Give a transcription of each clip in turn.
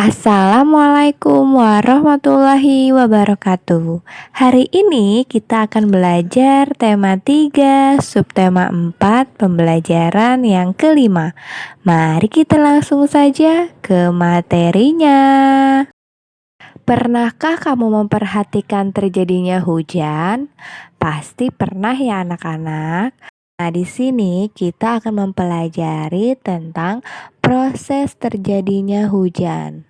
Assalamualaikum warahmatullahi wabarakatuh. Hari ini kita akan belajar tema 3, subtema 4, pembelajaran yang kelima. Mari kita langsung saja ke materinya. Pernahkah kamu memperhatikan terjadinya hujan? Pasti pernah ya anak-anak. Nah, di sini kita akan mempelajari tentang proses terjadinya hujan.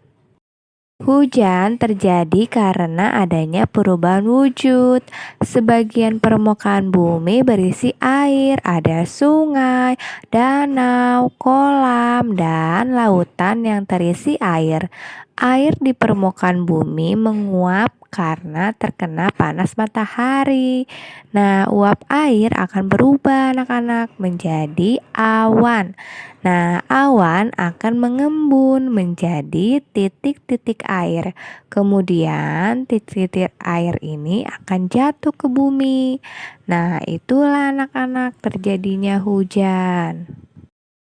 Hujan terjadi karena adanya perubahan wujud. Sebagian permukaan bumi berisi air, ada sungai, danau, kolam, dan lautan yang terisi air. Air di permukaan bumi menguap karena terkena panas matahari. Nah, uap air akan berubah anak-anak menjadi awan. Nah, awan akan mengembun menjadi titik-titik air. Kemudian titik-titik air ini akan jatuh ke bumi. Nah, itulah anak-anak terjadinya hujan.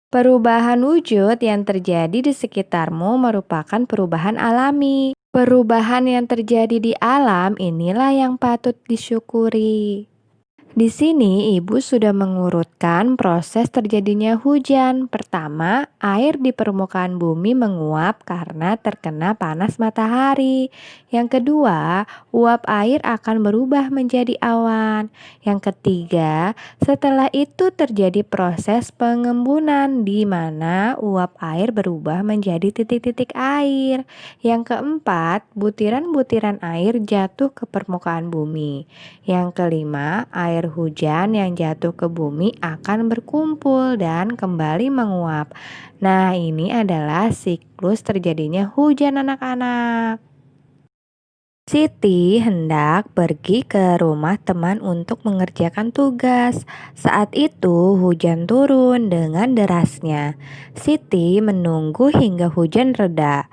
Perubahan wujud yang terjadi di sekitarmu merupakan perubahan alami. Perubahan yang terjadi di alam inilah yang patut disyukuri. Di sini ibu sudah mengurutkan proses terjadinya hujan. Pertama, air di permukaan bumi menguap karena terkena panas matahari. Yang kedua, uap air akan berubah menjadi awan. Yang ketiga, setelah itu terjadi proses pengembunan di mana uap air berubah menjadi titik-titik air. Yang keempat, butiran-butiran air jatuh ke permukaan bumi. Yang kelima, air hujan yang jatuh ke bumi akan berkumpul dan kembali menguap. Nah, ini adalah siklus terjadinya hujan anak-anak. Siti hendak pergi ke rumah teman untuk mengerjakan tugas. Saat itu hujan turun dengan derasnya. Siti menunggu hingga hujan reda.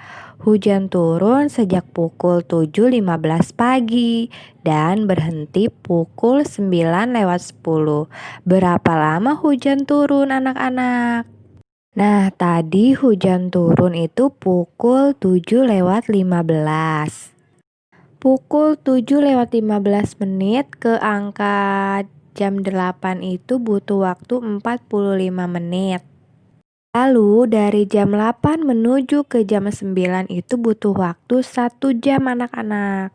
Hujan turun sejak pukul 7.15 pagi dan berhenti pukul 9:10. Berapa lama hujan turun anak-anak? Nah, tadi hujan turun itu pukul 7:15. Pukul 7:15 ke angka jam 8 itu butuh waktu 45 menit. Lalu dari jam 8 menuju ke jam 9 itu butuh waktu 1 jam anak-anak.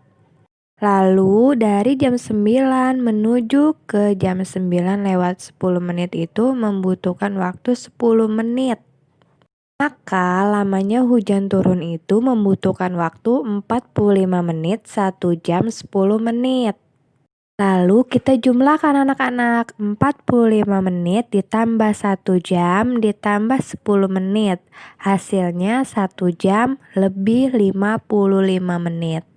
Lalu dari jam 9 menuju ke jam 9:10 itu membutuhkan waktu 10 menit. Maka lamanya hujan turun itu membutuhkan waktu 45 menit, 1 jam 10 menit. Lalu kita jumlahkan anak-anak, 45 menit ditambah 1 jam ditambah 10 menit. Hasilnya 1 jam lebih 55 menit.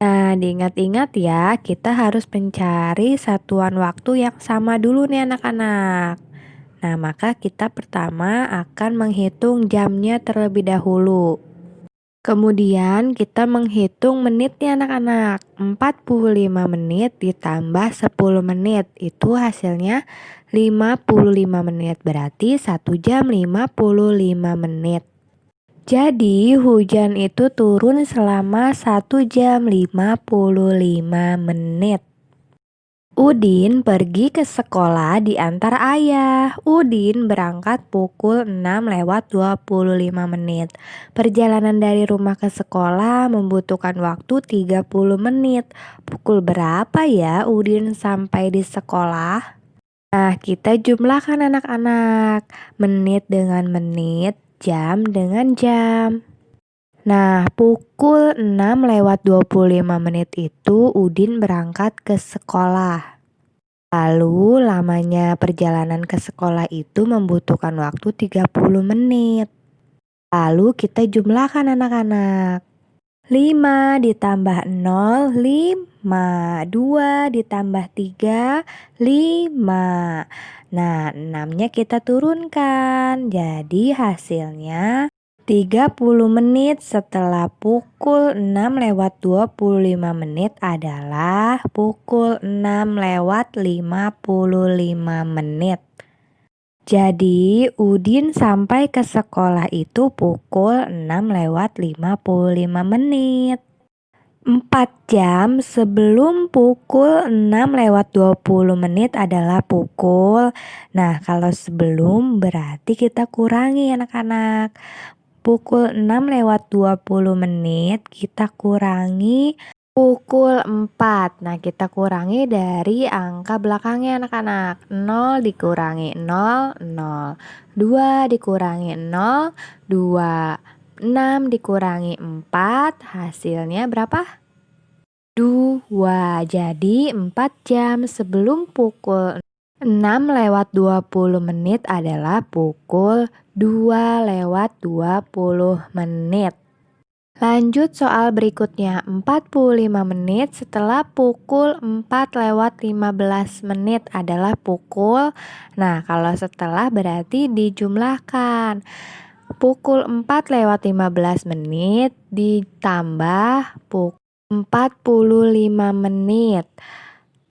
Nah, diingat-ingat ya, kita harus mencari satuan waktu yang sama dulu nih anak-anak. Nah, maka kita pertama akan menghitung jamnya terlebih dahulu. Kemudian kita menghitung menitnya anak-anak. 45 menit ditambah 10 menit. Itu hasilnya 55 menit. Berarti 1 jam 55 menit. Jadi hujan itu turun selama 1 jam 55 menit. Udin pergi ke sekolah diantar ayah. Udin berangkat pukul 6:25 menit. Perjalanan dari rumah ke sekolah membutuhkan waktu 30 menit. Pukul berapa ya Udin sampai di sekolah? Nah, kita jumlahkan anak-anak. Menit dengan menit, jam dengan jam. Nah, pukul 6:25 menit itu Udin berangkat ke sekolah. Lalu lamanya perjalanan ke sekolah itu membutuhkan waktu 30 menit. Lalu kita jumlahkan anak-anak. 5 ditambah 0, 5. 2 ditambah 3, 5. Nah, 6-nya kita turunkan. Jadi hasilnya 30 menit setelah pukul 6:25 adalah pukul 6:55. Jadi Udin sampai ke sekolah itu pukul 6:55. 4 jam sebelum pukul 6:20 adalah pukul. Nah, kalau sebelum berarti kita kurangi anak-anak. Pukul 6:20 kita kurangi pukul 4. Nah, kita kurangi dari angka belakangnya anak-anak. 0 dikurangi 0, 0. 2 dikurangi 0, 2. 6 dikurangi 4, hasilnya berapa? 2. Jadi 4 jam sebelum pukul 6:20 adalah pukul 2:20. Lanjut soal berikutnya, 45 menit setelah pukul 4:15 adalah pukul. Nah, kalau setelah berarti dijumlahkan. Pukul 4:15 ditambah pukul 45 menit.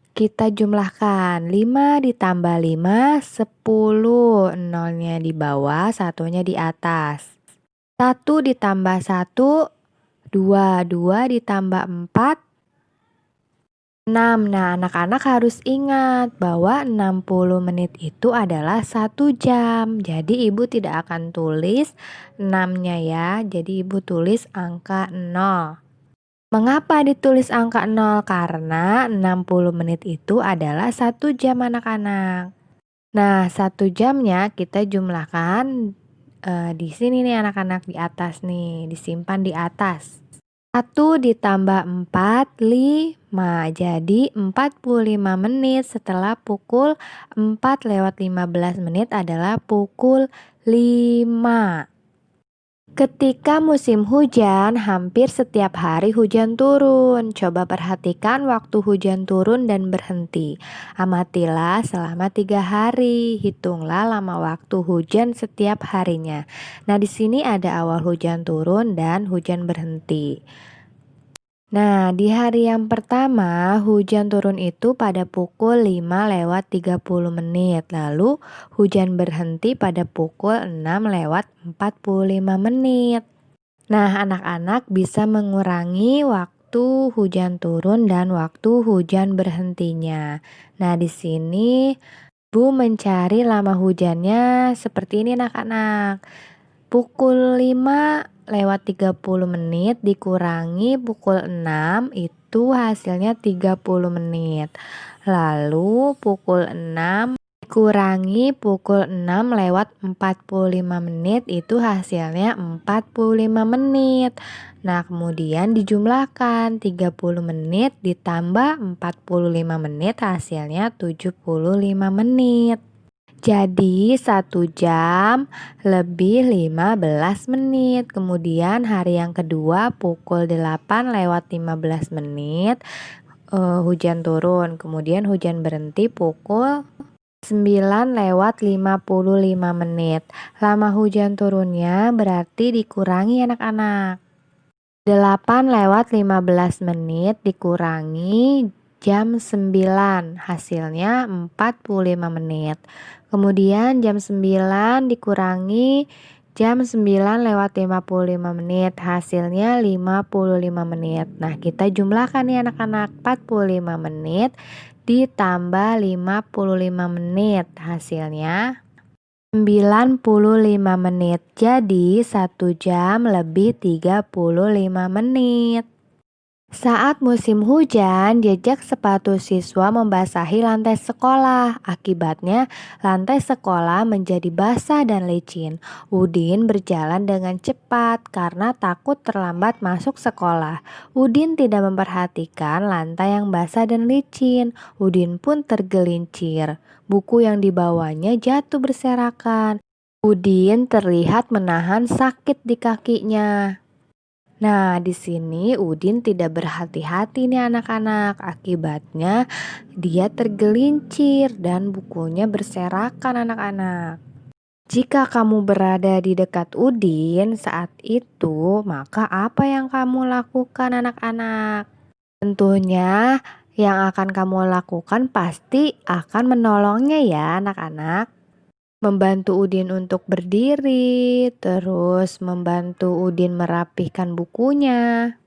Kita jumlahkan 5 ditambah 5, 10. Nolnya di bawah, satunya di atas. 1 ditambah 1, 2. 2 ditambah 4, 6. Nah, anak-anak harus ingat bahwa 60 menit itu adalah 1 jam. Jadi ibu tidak akan tulis 6-nya ya. Jadi ibu tulis angka 0. Mengapa ditulis angka 0? Karena 60 menit itu adalah 1 jam anak-anak. Nah, 1 jamnya kita jumlahkan di sini nih anak-anak, di atas nih, disimpan di atas. 1 ditambah 4, 5. Jadi 45 menit setelah pukul 4:15 adalah pukul 5. Ketika musim hujan, hampir setiap hari hujan turun. Coba perhatikan waktu hujan turun dan berhenti. Amatilah selama 3 hari. Hitunglah lama waktu hujan setiap harinya. Nah, di sini ada awal hujan turun dan hujan berhenti. Nah, di hari yang pertama hujan turun itu pada pukul 5:30. Lalu hujan berhenti pada pukul 6:45. Nah, anak-anak bisa mengurangi waktu hujan turun dan waktu hujan berhentinya. Nah, di sini Bu mencari lama hujannya seperti ini anak-anak. Pukul 5:30 dikurangi pukul 6 itu hasilnya 30 menit. Lalu pukul 6 dikurangi pukul 6:45 itu hasilnya 45 menit. Nah, kemudian dijumlahkan 30 menit ditambah 45 menit hasilnya 75 menit. Jadi 1 jam lebih 15 menit. Kemudian hari yang kedua pukul 8:15 hujan turun. Kemudian hujan berhenti pukul 9:55. Lama hujan turunnya berarti dikurangi anak-anak. 8:15 dikurangi jam 9, hasilnya 45 menit. Kemudian jam 9 dikurangi jam 9:55, hasilnya 55 menit. Nah, kita jumlahkan nih anak-anak, 45 menit ditambah 55 menit, hasilnya 95 menit. Jadi 1 jam lebih 35 menit. Saat musim hujan, jejak sepatu siswa membasahi lantai sekolah. Akibatnya, lantai sekolah menjadi basah dan licin. Udin berjalan dengan cepat karena takut terlambat masuk sekolah. Udin tidak memperhatikan lantai yang basah dan licin. Udin pun tergelincir. Buku yang dibawanya jatuh berserakan. Udin terlihat menahan sakit di kakinya. Nah, di sini Udin tidak berhati-hati nih anak-anak. Akibatnya dia tergelincir dan bukunya berserakan anak-anak. Jika kamu berada di dekat Udin saat itu, maka apa yang kamu lakukan anak-anak? Tentunya yang akan kamu lakukan pasti akan menolongnya ya anak-anak. Membantu Udin untuk berdiri, terus membantu Udin merapihkan bukunya.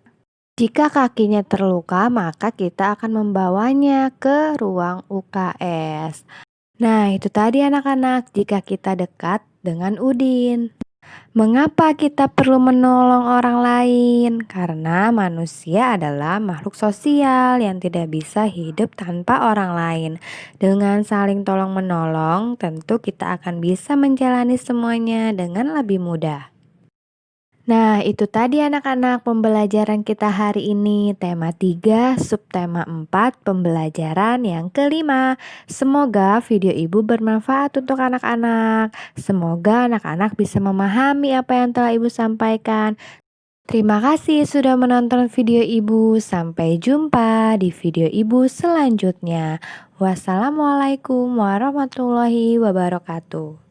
Jika kakinya terluka, maka kita akan membawanya ke ruang UKS. Nah, itu tadi anak-anak, jika kita dekat dengan Udin. Mengapa kita perlu menolong orang lain? Karena manusia adalah makhluk sosial yang tidak bisa hidup tanpa orang lain. Dengan saling tolong-menolong, tentu kita akan bisa menjalani semuanya dengan lebih mudah. Nah, itu tadi anak-anak pembelajaran kita hari ini. Tema 3, subtema 4, pembelajaran yang kelima. Semoga video ibu bermanfaat untuk anak-anak. Semoga anak-anak bisa memahami apa yang telah ibu sampaikan. Terima kasih sudah menonton video ibu. Sampai jumpa di video ibu selanjutnya. Wassalamualaikum warahmatullahi wabarakatuh.